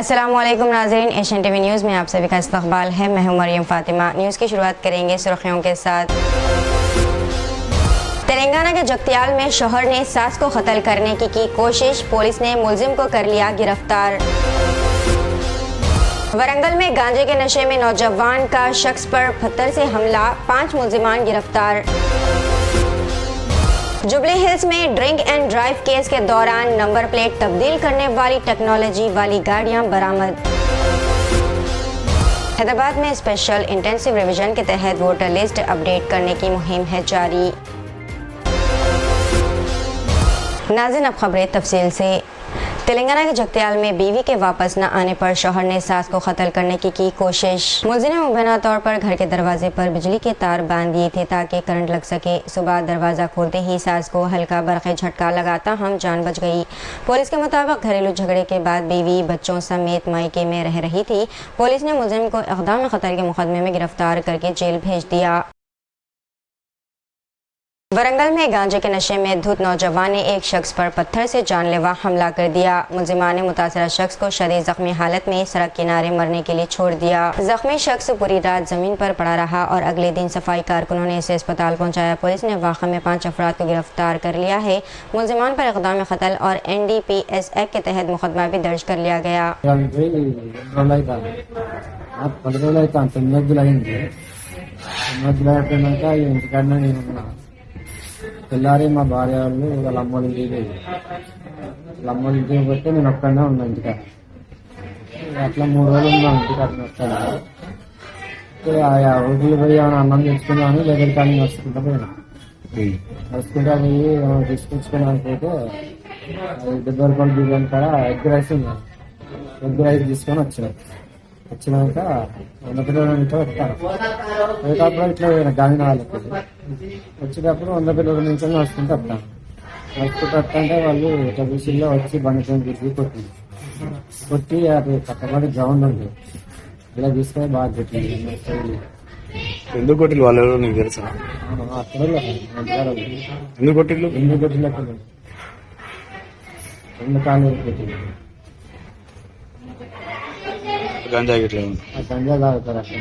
अस्सलामुअलैकुम नाज़रीन, Asian TV news में आप सभी का इस्तकबाल है। मैं हूं मरियम फातिमा। न्यूज़ की शुरुआत करेंगे सुर्खियों के साथ। तेलंगाना के जगत्याल में शौहर ने सास को कत्ल करने की कोशिश, पुलिस ने मुलजिम को कर लिया गिरफ्तार। वरंगल में गांजे के नशे में नौजवान का शख्स पर पत्थर से हमला, 5 मुलजिमान गिरफ्तार। जुबली हिल्स में ड्रिंक एंड ड्राइव केस के दौरान नंबर प्लेट तब्दील करने वाली टेक्नोलॉजी वाली गाड़ियां बरामद। हैदराबाद में स्पेशल इंटेंसिव रिवीजन के तहत वोटर लिस्ट अपडेट करने की मुहिम है जारी। नाज़रीन, अब खबरें तफसील से। तेलंगाना के जगत्याल में बीवी के वापस न आने पर शौहर ने सास को कत्ल करने की कोशिश। मुलजिम ने मुबैना तौर पर घर के दरवाजे पर बिजली के तार बांध दिए थे ताकि करंट लग सके। सुबह दरवाज़ा खोलते ही सास को हल्का बरक़ी झटका लगाता हम जान बच गई। पुलिस के मुताबिक घरेलू झगड़े के बाद बीवी बच्चों समेत मायके में रह रही थी। पुलिस ने मुलजिम को इक़दाम कत्ल के मुकदमे में गिरफ्तार करके जेल भेज दिया। वरंगल में गांजे के नशे में धुत नौजवान ने एक शख्स पर पत्थर से जानलेवा हमला कर दिया। मुलजिमान ने मुतासरा शख्स को शदीद जख्मी हालत में सड़क किनारे मरने के लिए छोड़ दिया। जख्मी शख्स पूरी रात जमीन पर पड़ा रहा और अगले दिन सफाई कारकुनों ने इसे अस्पताल पहुंचाया। पुलिस ने वाक़े में 5 अफराद को गिरफ्तार कर लिया है। मुलजिमान पर इक़दाम कत्ल और NDPS एक्ट के तहत मुकदमा भी दर्ज कर लिया गया। తెల్లారి మా భార్య వాళ్ళు వాళ్ళ అమ్మోళ్ళింటికి పోయి వాళ్ళ ఇంటికి పోతే నేను ఒక్కడనే ఉన్నా ఇంటికాడ. అట్లా 3 రోజులు ఉన్నా ఇంటికి అట్లా వస్తాను. హోటల్ పోయి ఏమైనా అన్నం తెచ్చుకున్నాను దగ్గర కానీ వస్తుంటా పోయినా వస్తుంటా పోయి తీసుకొచ్చుకున్నాను. పోతే 70 రూపాయలు బిర్యానీ కాడ ఎగ్ రైస్ ఉన్నాను. ఎగ్ రైస్ తీసుకొని వచ్చినాక 100 కిలోమీటర్ వస్తాను. పోయేటప్పుడు ఇట్లా గాంధీనగర్కి వచ్చేటప్పుడు 100 కిలోమీటర్లు వస్తుంటే వస్తాను. వస్తుంటే వాళ్ళు ఇట్లా విషయంలో వచ్చి బండితో తిరిగి కొట్టి అది పక్కపడి గ్రౌండ్ ఉంది ఇలా తీసుకొని బాగా కొట్టింది. ఎందుకు కొట్టిల్లు వాళ్ళు ఎవరో నీకు తెలుసా? అక్కడ ఎందుకు కొట్టిల్లు? 2 కాళ్ళు కొట్టింది. గంజాయి ఇట్లా గంజా తాగుతారు అక్కడ.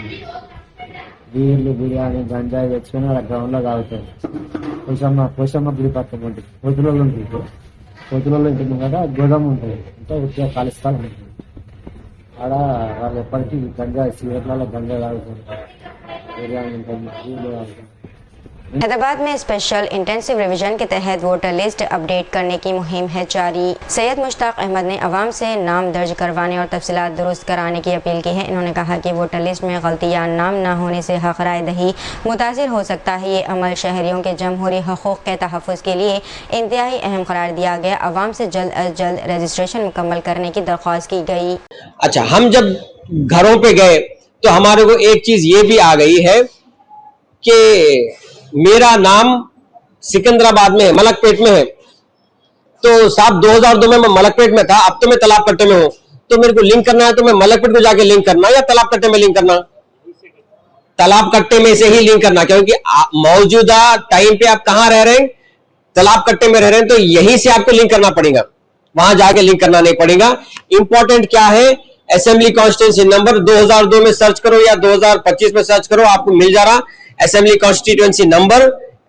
బీర్లు బిర్యానీ గంజాయి తెచ్చుకొని అలా గ్రౌండ్ లో తాగుతారు. పోషమ్మ గుడి పక్కన ఉంటుంది. పొద్దులలో ఉంటుంది. పొద్దులలో ఉంటుంది కదా, గోదాం ఉంటుంది. అంటే ఉత్తిగా ఖాళీ స్థలం ఉంటుంది. ఆడ వాళ్ళు ఎప్పటికీ గంజాయి సిగరెట్లలో గంజాయి తాగుతారు. బిర్యానీ ఉంటుంది, బీర్లు తాగుతారు. हैदराबाद में स्पेशल इंटेंसिव रिवीजन के तहत वोटर लिस्ट अपडेट करने की मुहिम है जारी। सैयद मुश्ताक अहमद ने अवाम से नाम दर्ज करवाने और तफसीलात दुरुस्त कराने की अपील की है। इन्होंने कहा कि वोटर लिस्ट में गलती या नाम न होने से हक राय दही मुतासिर हो सकता है। ये अमल शहरियों के जमहूरी हकूक़ के तहफ़्फ़ुज़ के लिए इंतहाई अहम करार दिया गया। अवाम से जल्द अज जल्द रजिस्ट्रेशन मुकम्मल करने की दरख्वास्त की गई। अच्छा, हम जब घरों पे गए तो हमारे को एक चीज ये भी आ गई है कि मेरा नाम सिकंदराबाद में है, मलकपेट में है। तो साहब 2002 में मैं मलकपेट में था, अब तो मैं तालाब कट्टे में हूं। तो मेरे को लिंक करना है तो मैं मलकपेट को जाके लिंक करना या तालाब कट्टे में लिंक करना? तालाब कट्टे में से ही लिंक करना, क्योंकि मौजूदा टाइम पे आप कहां रह रहे हैं? तालाब कट्टे में रह रहे हैं, तो यहीं से आपको लिंक करना पड़ेगा, वहां जाके लिंक करना नहीं पड़ेगा। इंपॉर्टेंट क्या है, असेंबली कॉन्स्टिट्यूंसी नंबर 2002 में सर्च करो या 2025 में सर्च करो, आपको मिल जा रहा। Assembly constituency number,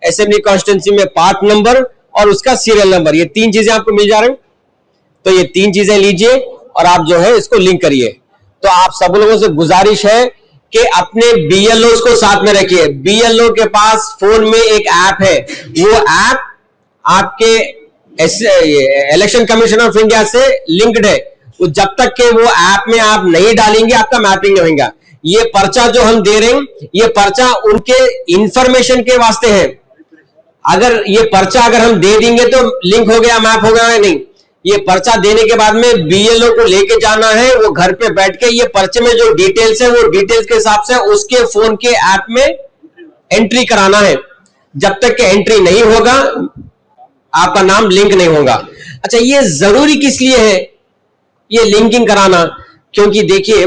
assembly constituency में पार्ट नंबर और उसका सीरियल नंबर, ये 3 चीजें आपको मिल जा रहे हैं। तो ये 3 चीजें लीजिए और आप जो है इसको लिंक करिए। तो आप सब लोगों से गुजारिश है कि अपने BLOs को साथ में रखिए। BLO के पास फोन में एक ऐप है, वो ऐप आपके इलेक्शन कमीशन ऑफ इंडिया से लिंक्ड है। जब तक के वो ऐप में आप नहीं डालेंगे आपका मैपिंग नहीं होगा। ये पर्चा जो हम दे रहे हैं, ये पर्चा उनके इंफॉर्मेशन के वास्ते है। अगर ये पर्चा अगर हम दे देंगे तो लिंक हो गया, मैप हो गया, नहीं। ये पर्चा देने के बाद में BLO को लेके जाना है, वो घर पे बैठ के ये पर्चे में जो डिटेल्स है वो डिटेल्स के हिसाब से उसके फोन के ऐप में एंट्री कराना है। जब तक के एंट्री नहीं होगा आपका नाम लिंक नहीं होगा। अच्छा, ये जरूरी किस लिए है ये लिंकिंग कराना? क्योंकि देखिए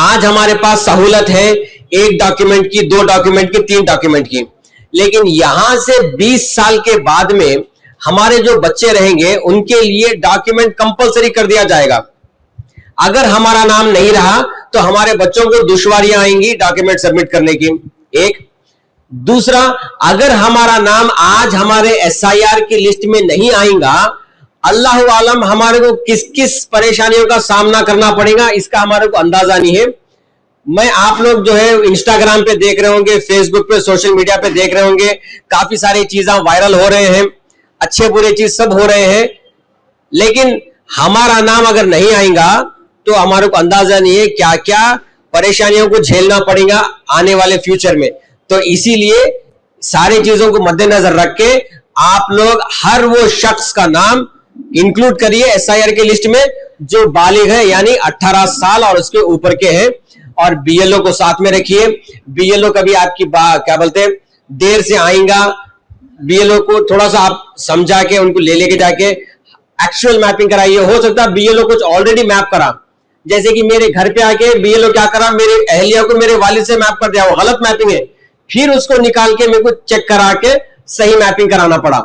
आज हमारे पास सहूलत है 1 डॉक्यूमेंट की, 2 डॉक्यूमेंट की, 3 डॉक्यूमेंट की, लेकिन यहां से 20 साल के बाद में हमारे जो बच्चे रहेंगे उनके लिए डॉक्यूमेंट कंपलसरी कर दिया जाएगा। अगर हमारा नाम नहीं रहा तो हमारे बच्चों को दुश्वारियां आएंगी डॉक्यूमेंट सबमिट करने की। एक दूसरा, अगर हमारा नाम आज हमारे एसआईआर की लिस्ट में नहीं आएगा, अल्लाह आलम हमारे को किस किस परेशानियों का सामना करना पड़ेगा, इसका हमारे को अंदाजा नहीं है। मैं आप लोग जो है इंस्टाग्राम पे देख रहे होंगे, फेसबुक पे, सोशल मीडिया पे देख रहे होंगे, काफी सारी चीजें वायरल हो रहे हैं, अच्छे बुरे चीज सब हो रहे हैं, लेकिन हमारा नाम अगर नहीं आएगा तो हमारे को अंदाजा नहीं है क्या क्या परेशानियों को झेलना पड़ेगा आने वाले फ्यूचर में। तो इसीलिए सारी चीजों को मद्देनजर रख के आप लोग हर वो शख्स का नाम इंक्लूड करिए एसआईआर की लिस्ट में जो बालिग है, यानी 18 साल और उसके ऊपर के हैं, और बीएलओ को साथ में रखिए। बीएलओ कभी आपकी क्या बोलते हैं देर से आएगा, बीएलओ को थोड़ा सा आप समझा के उनको लेके जाके एक्चुअल मैपिंग कराइए। हो सकता है बीएलओ कुछ ऑलरेडी मैप करा, जैसे कि मेरे घर पे आके बीएलओ क्या करा, मेरे अहलिया को मेरे वालिद से मैप कर दिया, वो गलत मैपिंग है, फिर उसको निकाल के मेरे को चेक करा के सही मैपिंग कराना पड़ा।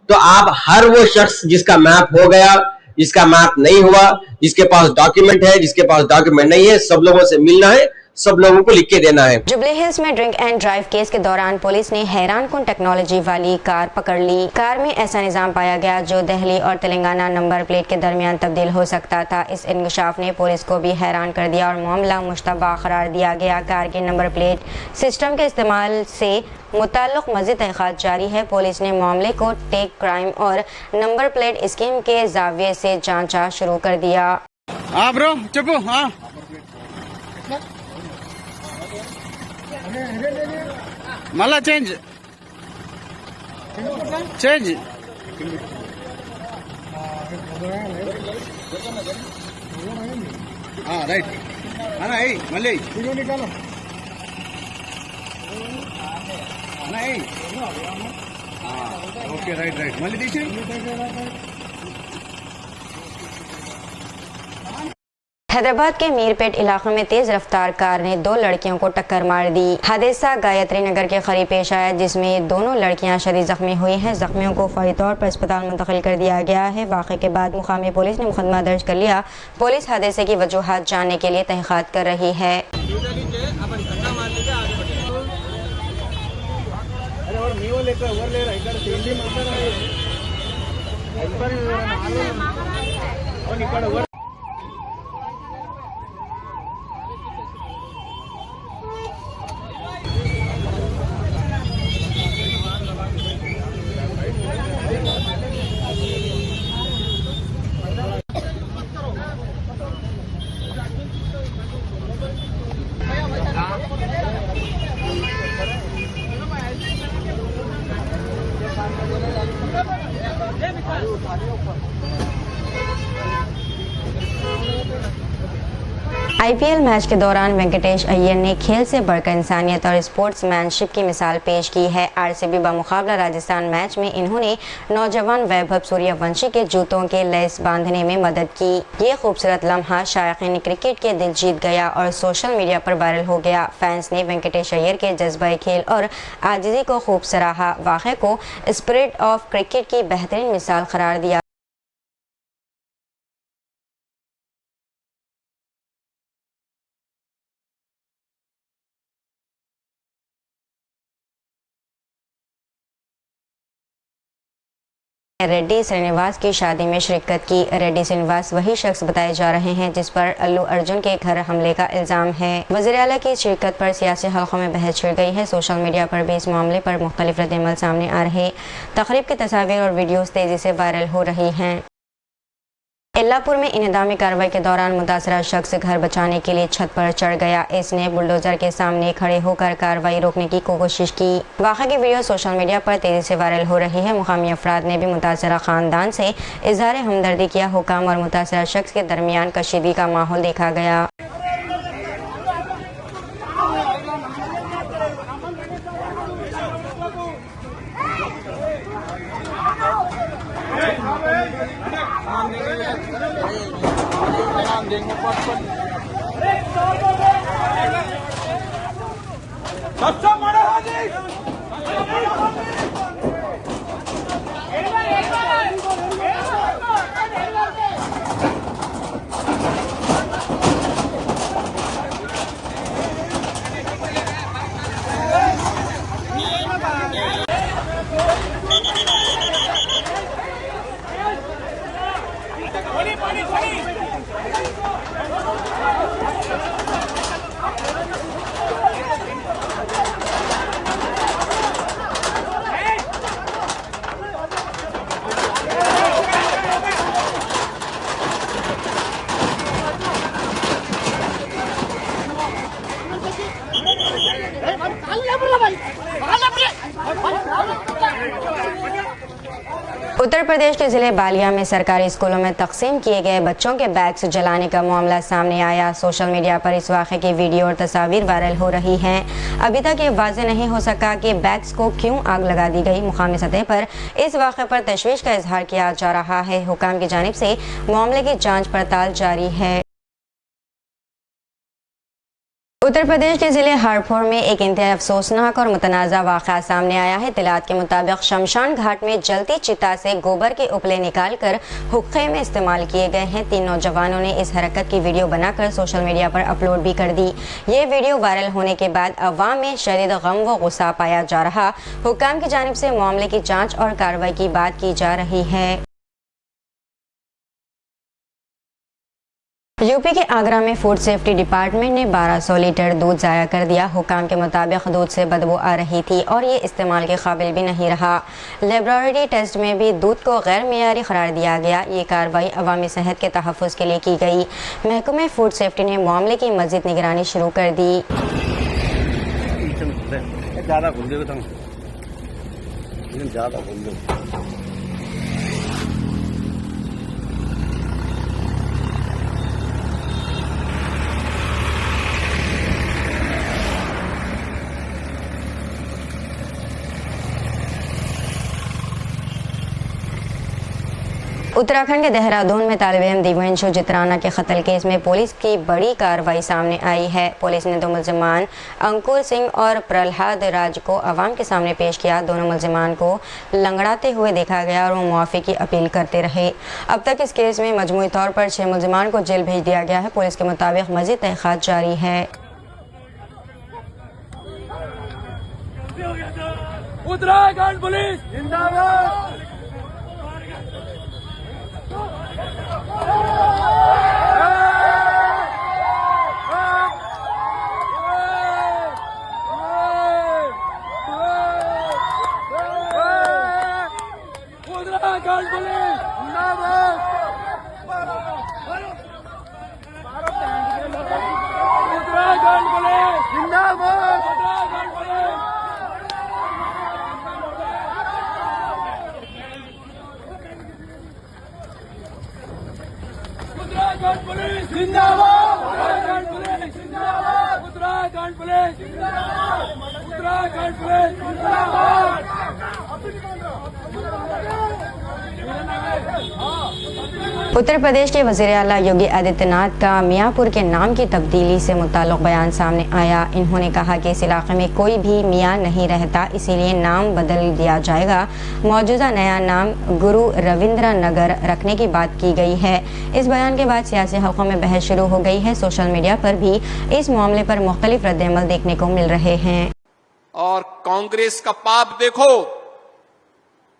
तो आप हर वो शख्स जिसका मैप हो गया, जिसका मैप नहीं हुआ, जिसके पास डॉक्यूमेंट है, जिसके पास डॉक्यूमेंट नहीं है, सब लोगों से मिलना है, सब लोगों को लिख के देना है। जुबली हिल्स में ड्रिंक एंड ड्राइव केस के दौरान पुलिस ने हैरानकुन टेक्नोलॉजी वाली कार पकड़ ली। कार में ऐसा निजाम पाया गया जो दिल्ली और तेलंगाना नंबर प्लेट के दरमियान तब्दील हो सकता था। इस इंकशाफ ने पुलिस को भी हैरान कर दिया और मामला मुश्तबा करार दिया गया। कार के नंबर प्लेट सिस्टम के इस्तेमाल से मुताल्लिक मज़ीद तहक़ीक़ात जारी है। पुलिस ने मामले को टेक क्राइम और नंबर प्लेट स्कीम के जाविये से जांचा शुरू कर दिया। ब्रो चुपो మళ్ళా చేంజ్ రైట్ అన్న మళ్ళీ ఓకే రైట్ మళ్ళీ తీసి हैदराबाद के मीरपेट इलाके में तेज रफ्तार कार ने 2 लड़कियों को टक्कर मार दी। हादसा गायत्री नगर के करीब पेश आया, जिसमें दोनों लड़कियां शदीद जख्मी हुई हैं। जख्मियों को फौरी तौर पर अस्पताल मुंतकिल कर दिया गया है। वाक़े के बाद मुकामी पुलिस ने मुकदमा दर्ज कर लिया। पुलिस हादसे की वजूहात जानने के लिए तहक़ीक़ात कर रही है। आईपीएल मैच के दौरान वेंकटेश अय्यर ने खेल से बढ़कर इंसानियत और स्पोर्ट्समैनशिप की मिसाल पेश की है। आरसीबी बामुकाबला राजस्थान मैच में इन्होंने नौजवान वैभव सूर्यवंशी के जूतों के लेस बांधने में मदद की। ये खूबसूरत लम्हा शायकीन क्रिकेट के दिल जीत गया और सोशल मीडिया पर वायरल हो गया। फैंस ने वेंकटेश अय्यर के जज्बा खेल और आजिज़ी को खूब सराहा। वाक़े को स्पिरिट ऑफ क्रिकेट की बेहतरीन मिसाल करार दिया। रेड्डी श्रीनिवास की शादी में शिरकत की। रेड्डी श्रीनिवास वही शख्स बताए जा रहे हैं जिस पर अल्लू अर्जुन के घर हमले का इल्ज़ाम है। वज़ीर आला की शिरकत पर सियासी हलकों में बहस छिड़ गई है। सोशल मीडिया पर भी इस मामले पर मुख्तलिफ रद्द-ए-अमल सामने आ रहे। तकरीब की तस्वीर और वीडियोस तेज़ी से वायरल हो रही हैं। इल्लापुर में इंहदामी कार्रवाई के दौरान मुतासरा शख्स घर बचाने के लिए छत पर चढ़ गया। इसने बुलडोजर के सामने खड़े होकर कार्रवाई रोकने की कोशिश की। वाक़े की वीडियो सोशल मीडिया पर तेजी से वायरल हो रही है। मुकामी अफराद ने भी मुतासरा खानदान से इजहार हमदर्दी किया। हुकाम और मुतासरा शख्स के दरमियान कशीदगी का माहौल देखा गया। उत्तर प्रदेश के जिले बालिया में सरकारी स्कूलों में तकसीम किए गए बच्चों के बैग्स जलाने का मामला सामने आया। सोशल मीडिया पर इस वाक़े की वीडियो और तस्वीर वायरल हो रही हैं। अभी तक ये वाज़ेह नहीं हो सका कि बैग्स को क्यों आग लगा दी गई। मुकामी सतह पर इस वाक़े पर तशवीश का इजहार किया जा रहा है। हुकाम की जानिब से मामले की जाँच पड़ताल जारी है। उत्तर प्रदेश के जिले हरपुर में एक इंतहाई अफसोसनाक और मुतनाज़ा वाक़ा सामने आया है। इत्तलात के मुताबिक शमशान घाट में जलती चिता से गोबर के उपले निकालकर हुक्के में इस्तेमाल किए गए हैं। 3 नौजवानों ने इस हरकत की वीडियो बनाकर सोशल मीडिया पर अपलोड भी कर दी। ये वीडियो वायरल होने के बाद अवाम में शदीद गम व गुस्सा पाया जा रहा। हुक्काम की जानिब से मामले की जाँच और कार्रवाई की बात की जा रही है। यूपी के आगरा में फूड सेफ्टी डिपार्टमेंट ने 1200 लीटर दूध ज़ाया कर दिया। हुकाम के मुताबिक दूध से बदबू आ रही थी और ये इस्तेमाल के काबिल भी नहीं रहा। लेबोरेटरी टेस्ट में भी दूध को गैर मियारी करार दिया गया। ये कार्रवाई अवामी सेहत के तहफ़्फ़ुज़ के लिए की गई। महकमे फूड सेफ्टी ने मामले की मज़ीद निगरानी शुरू कर दी। उत्तराखंड के देहरादून में तालिब इल्म दिव्यांशु जित्राना के कत्ल केस में पुलिस की बड़ी कार्रवाई सामने आई है। पुलिस ने 2 मुलजिमान अंकुर सिंह और प्रहलाद राज को अवाम के सामने पेश किया। दोनों मुलजिमान को लंगड़ाते हुए देखा गया और वो मुआफ़ी की अपील करते रहे। अब तक इस केस में मजमूई तौर पर 6 मुलजिमान को जेल भेज दिया गया है। पुलिस के मुताबिक मज़ीद तहक़ीक़ात जारी है। उत्तराखंड पुलिस जिंदाबाद। उत्तराखंड पुलिस जिंदाबाद। उत्तराखंड पुलिस जिंदाबाद। उत्तराखंड पुलिस उत्तराखंड पुलिस जिंदाबाद। उत्तराखंड पुलिस जिंदाबाद। उत्तराखंड पुलिस जिंदाबाद। उत्तराखंड पुलिस जिंदाबाद। उत्तर प्रदेश के वज़ीर आला योगी आदित्यनाथ का मियाँपुर के नाम की तब्दीली से मुताल्लिक़ बयान सामने आया। इन्होंने कहा कि इस इलाके में कोई भी मियाँ नहीं रहता, इसीलिए नाम बदल दिया जाएगा। मौजूदा नया नाम गुरु रविंद्र नगर रखने की बात की गई है। इस बयान के बाद सियासी हलक़ों में बहस शुरू हो गई है। सोशल मीडिया पर भी इस मामले पर मुख्तलिफ रद्द-ए-अमल देखने को मिल रहे हैं। और कांग्रेस का पाप देखो,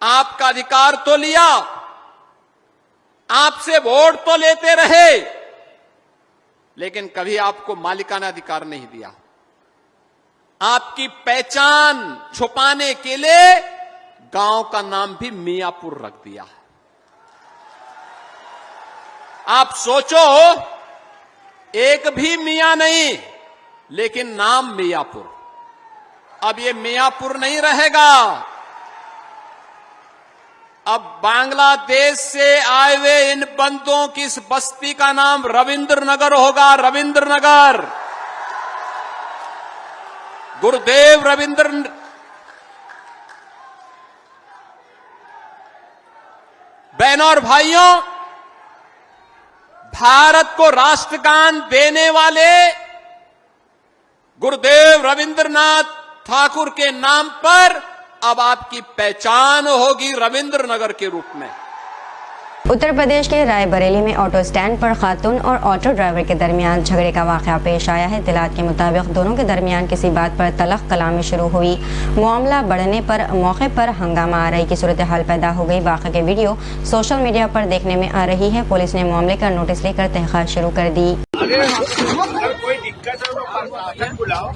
आपका अधिकार तो लिया, आपसे वोट तो लेते रहे, लेकिन कभी आपको मालिकाना अधिकार नहीं दिया। आपकी पहचान छुपाने के लिए गांव का नाम भी मियापुर रख दिया। आप सोचो, एक भी मियां नहीं, लेकिन नाम मियापुर। अब ये मियापुर नहीं रहेगा, अब बांग्लादेश से आए हुए इन बंदों की इस बस्ती का नाम रविंद्र नगर होगा। रविंद्र नगर। गुरुदेव रविंद्र। बहनों और भाइयों, भारत को राष्ट्रगान देने वाले गुरुदेव रविंद्रनाथ ठाकुर के नाम पर अब आपकी पहचान होगी रविंद्र नगर के रूप में। उत्तर प्रदेश के रायबरेली में ऑटो स्टैंड पर खातून और ऑटो ड्राइवर के दरमियान झगड़े का वाकया पेश आया है। इत्तलात के मुताबिक दोनों के दरमियान किसी बात पर तलख कलामी शुरू हुई। मामला बढ़ने पर मौके पर हंगामा आराई की सूरत हाल पैदा हो गई। वाक़े की वीडियो सोशल मीडिया पर देखने में आ रही है। पुलिस ने मामले का नोटिस लेकर तहक़ीक़ात शुरू कर दी। कोई दिक्कत है तो बुलाओ।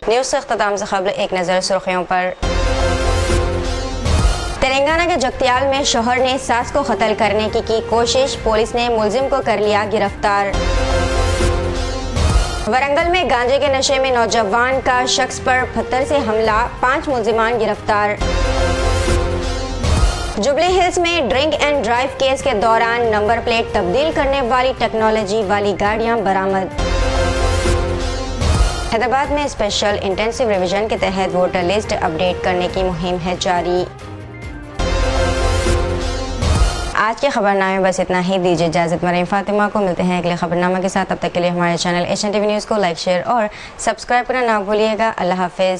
न्यूज से इख्तिताम से खबर एक नजर सुर्खियों पर। तेलंगाना के जगतियाल में शौहर ने सास को कत्ल करने की कोशिश, पुलिस ने मुलजिम को कर लिया गिरफ्तार। वरंगल में गांजे के नशे में नौजवान का शख्स पर पत्थर से हमला, 5 मुलजिमान गिरफ्तार। जुबली हिल्स में ड्रिंक एंड ड्राइव केस के दौरान नंबर प्लेट तब्दील करने वाली टेक्नोलॉजी वाली गाड़ियां बरामद। हैदराबाद में स्पेशल इंटेंसिव रिवीजन के तहत वोटर लिस्ट अपडेट करने की मुहिम है जारी। आज के खबरनामे बस इतना ही, दीजिए इजाजत। मरीम फातिमा को मिलते हैं अगले खबरनामा के साथ। तब तक के लिए हमारे चैनल एशियन टीवी न्यूज़ को लाइक, शेयर और सब्सक्राइब करना ना भूलिएगा। अल्लाह हाफिज।